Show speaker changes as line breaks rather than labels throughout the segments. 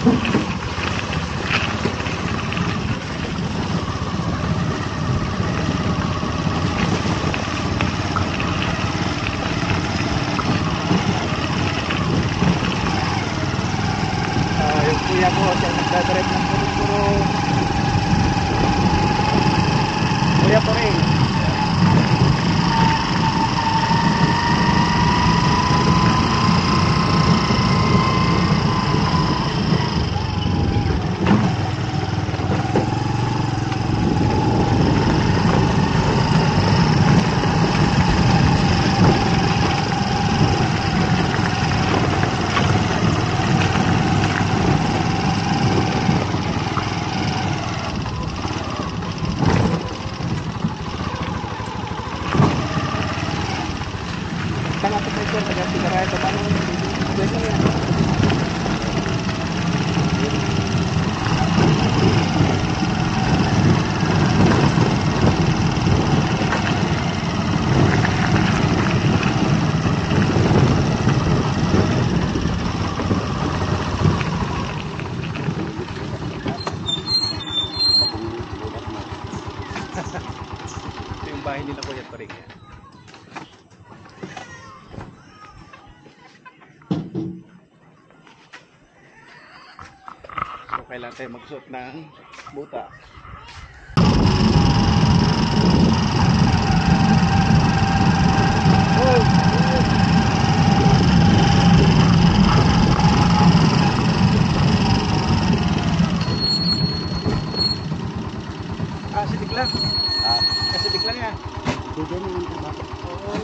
Yung kuya ko siya nagdadrive ng puro kuya pa rin. Ito yung bahay nila Kuya Toring. So kailangan tayo magsuot ng buta. Sidik lang. Sidik lang yan. Diyan yung iba. Oo.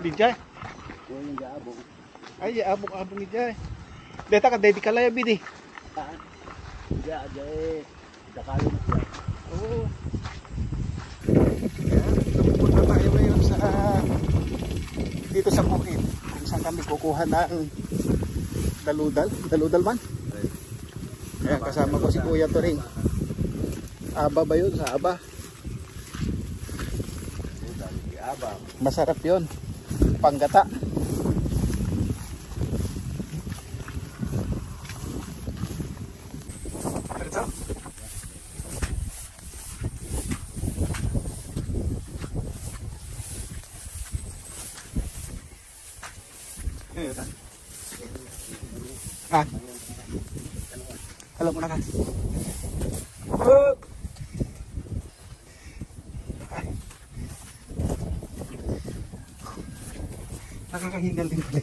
Dijay. Oo, yung jaabong. Ay, abong ni Jay. Deta ka dedi kalaya bidi. Jay. Dakalo na siya. Oo. Pupunta tayo ngayon sa dito sa bukid kung saan kami kukuha ng daludal man. Ayan, kasama ko si Kuya Toring. Aba ba yun? Sa aba masarap yun, panggata. Alam mo na ka. Nakakahingal din pala.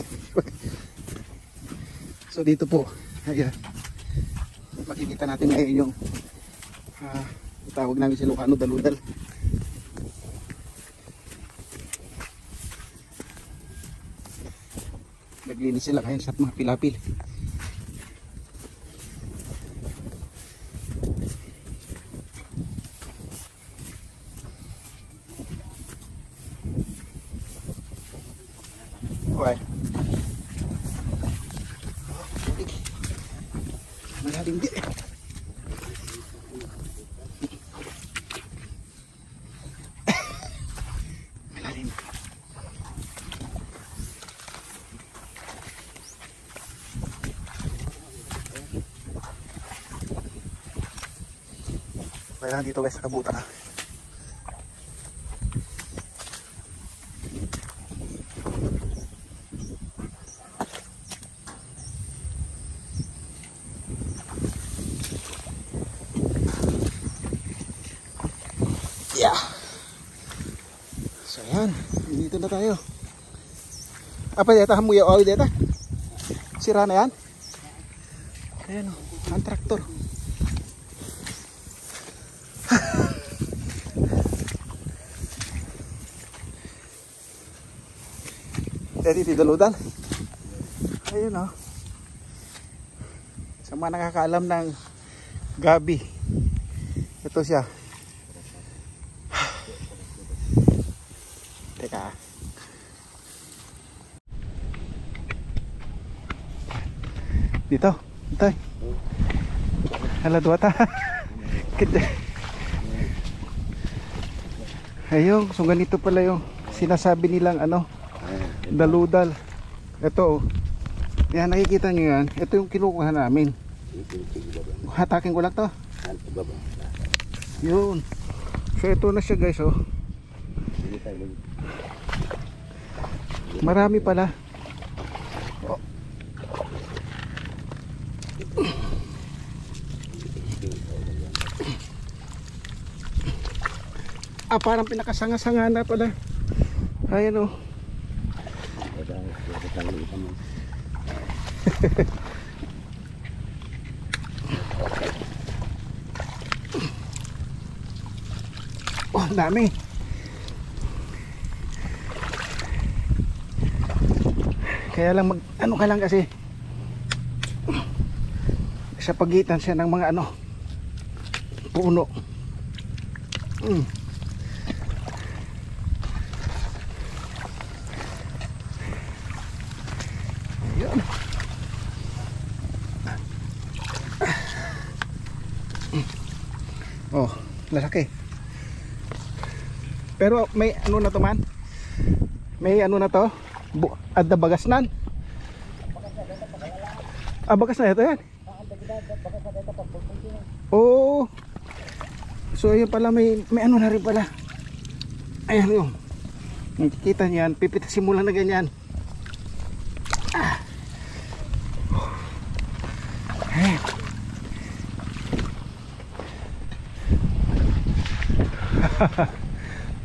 So dito po, ayan, makikita natin ngayon yung tawag namin sa Ilocano, daludal. Naglinis sila ngayon sa mga pilapil. Okay. Malalim din. Malalim. Kaya dito guys sa kabuta na. Yeah. So yan, dito na tayo. Apa deta hamuya oil deta? Sira na yan? Ayan o, ang traktor. Dito daludal. Ayun o. Sa mga nakakaalam ng gabi, ito siya. Teka. Dito, tay. Hala duwata. Ayun, so ganito pala yung sinasabi nilang ano, daludal. Ito oh. Yan, nakikita nyo yan. Ito yung kinukuha namin. Hatakin ko lang to. Yun. So ito na siya guys oh. Marami pala. Oh. Ah, parang pinakasanga-sanga na pala. Ayan oh. Oh, dami. Kaya lang ano ka lang kasi sa pagitan siya ng mga ano puno. Ayun. Oh, lalaki. Pero may ano na to man? May ano na to? Ada bagasnan. Ah, bagas na ito yan. Oh. So ayun pala may ano na rin pala. Ayan yun. Nakikita niyan, pipitasin mo lang na ganyan. Ah. Ayan.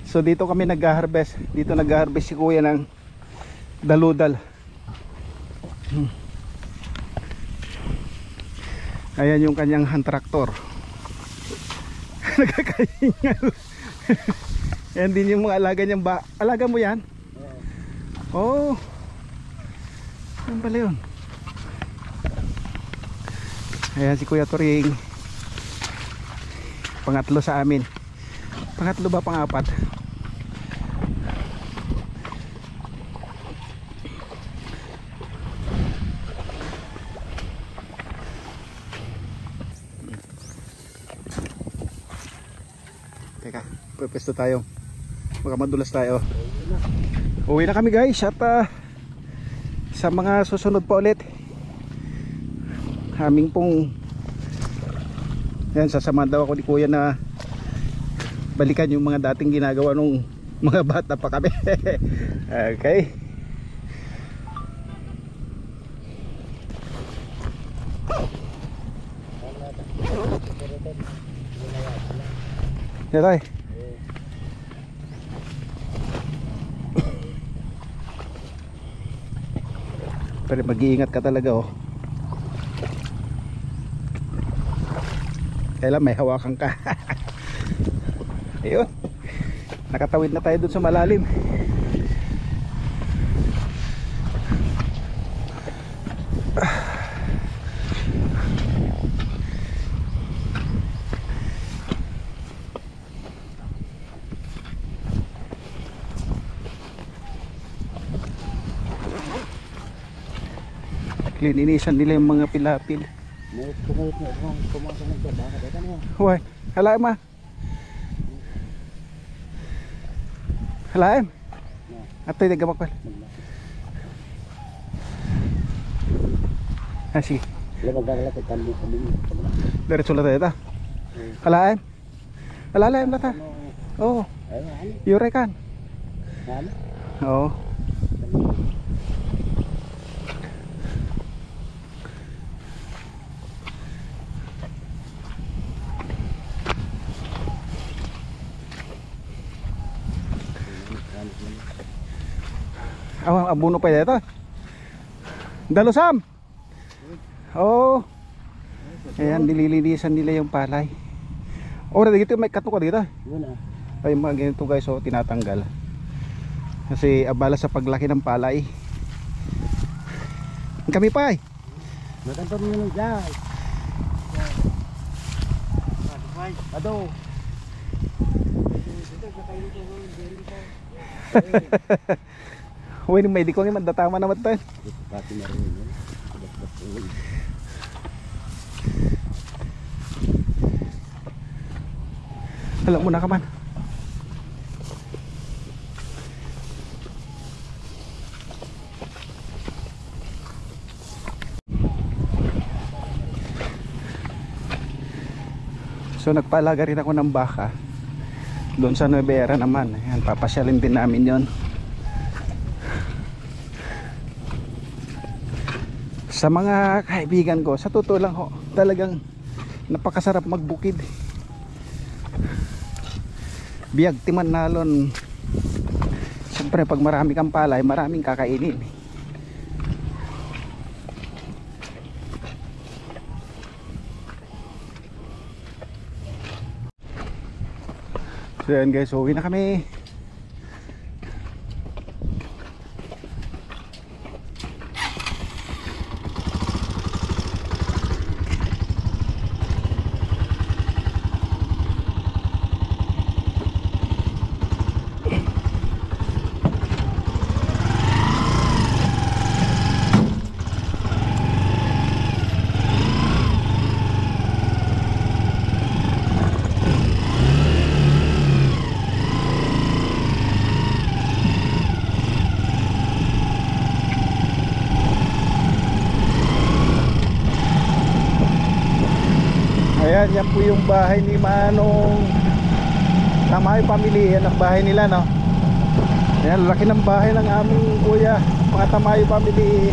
So dito kami nag-harvest. Dito nag-harvest si kuya ng daludal. Ayan yung kanyang hand tractor. Nagkakahingal. Ayan din yung mga alaga niyang alaga mo yan? Oh. Yan pala yun. Ayan si Kuya Turing. Pangatlo sa amin. Pangatlo ba pangapat? Teka, pwesto tayo. Baka madulas tayo. Uwi na kami guys. At sa mga susunod pa ulit, aming pong yan, sasama daw ako ni kuya na balikan yung mga dating ginagawa nung mga bata pa kami. Okay. Yan tayo. Pero mag-iingat ka talaga oh. Kailan may hawakan ka. Ayun. Nakatawid na tayo dun sa malalim. Lininisan nila yung mga pilapil. Huwag, halaim ma. Halaim. Ato'y nagamakpal. Ah, sige. Diretso lang tayo ta. Halaim. Halaim lang ta. Oo. Yure kan. Oo. Abuno pa dito. Dalusam. Oh. Ayan, nililinisan nila yung palay. Ora dito may kato ka dito. Ay mga ganito guys, so tinatanggal. Kasi abala sa paglaki ng palay. Kami pa ay. Natanggal mo lang dyan. Ado. Uy, may dikong yung mandatama naman tayo. Alam mo na ka man. So nagpalaga rin ako ng baka doon sa Nueva Ecija naman. Ayan, papasyalin din namin yon. Sa mga kaibigan ko, sa totoo lang ho, talagang napakasarap magbukid. Biyag timan nalon. Siyempre pag marami kang palay, maraming kakainin. So yan guys, uwi na kami. Ayan, yan po yung bahay ni Manong Tamayo family. Yan ang bahay nila, no? Ayan, laki ng bahay ng aming kuya, mga Tamayo family.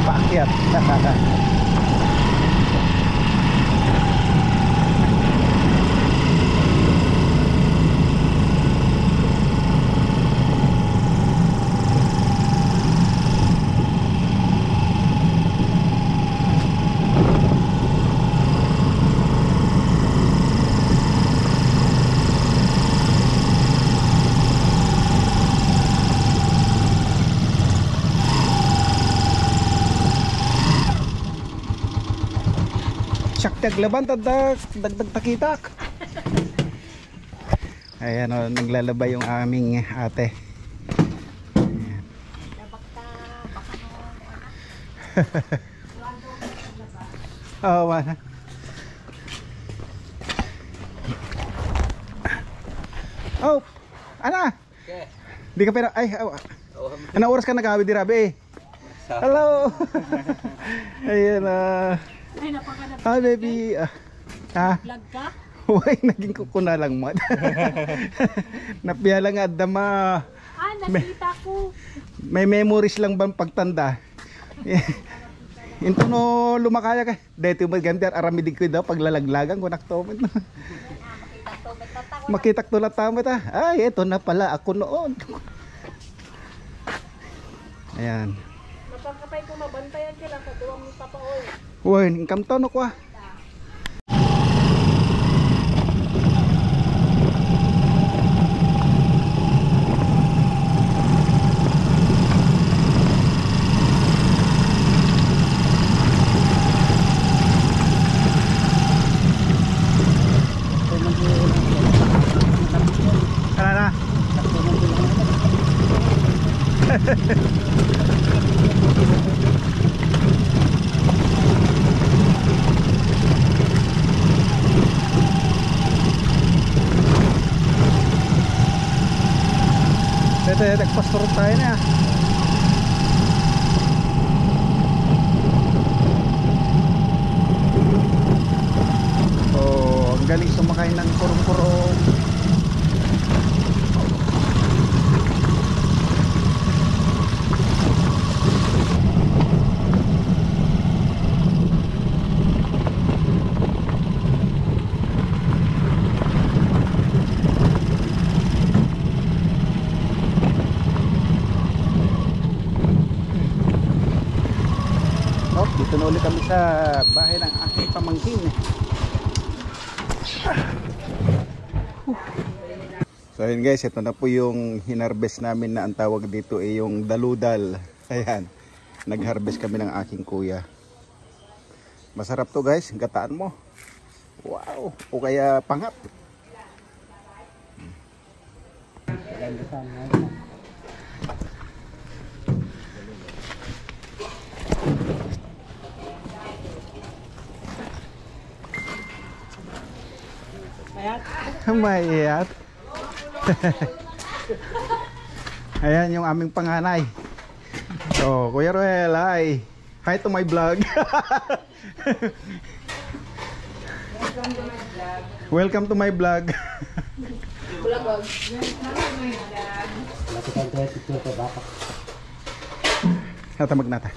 Paakyat. Saktiag laban dagdag takitak. Ayan o, naglalaba yung aming ate. Oo, man. Oh, ana. Okay. Di ka pero ay, anong oras ka nag-awid di Rabi? Hello. Ayan
Ay, napakadap.
Hi baby.
Vlog ka?
Huwag naging kukuna lang mo. Napiya lang at dama.
Nakita ko.
May memories lang bang pagtanda? Ito no lumakaya ka. Dito mo ganti aramidig ko daw paglalaglagan ko naktomet. Makitak to latama ta. Ay, ito na pala ako noon. Ayan.
Napakapay ko mabantayan sila sa duwang ni Papa Oy.
Uy, income to no kwa. Ano na? Ito, nagpastor tayo na. Oh, ang galing sumakay ng kurong-kurong. Dito na ulit kami sa bahay ng aking pamangkin. So ayun guys, ito na po yung hinarvest namin na ang tawag dito ay yung daludal. Ayan, nagharvest kami ng aking kuya. Masarap to guys, gataan mo. Wow. O kaya pangat. Mayat. Ayan yung aming panganay. Oh, Kuya Ruel, hi. Hi to my vlog. Welcome to my vlog. Natamag nata.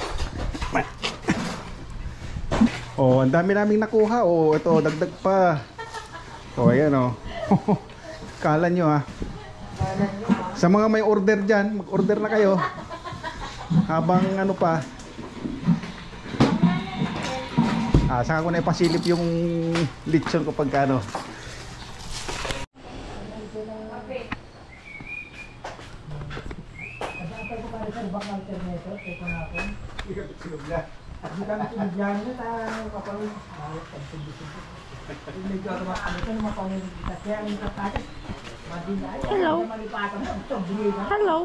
Oh, ang dami naming nakuha. Oh, ito dagdag pa. Oh, ayan oh. Kala nyo ha. Sa mga may order dyan, mag-order na kayo. Habang ano pa. Saka ko na ipasilip yung lechon ko pagkano.
Hello. Hello.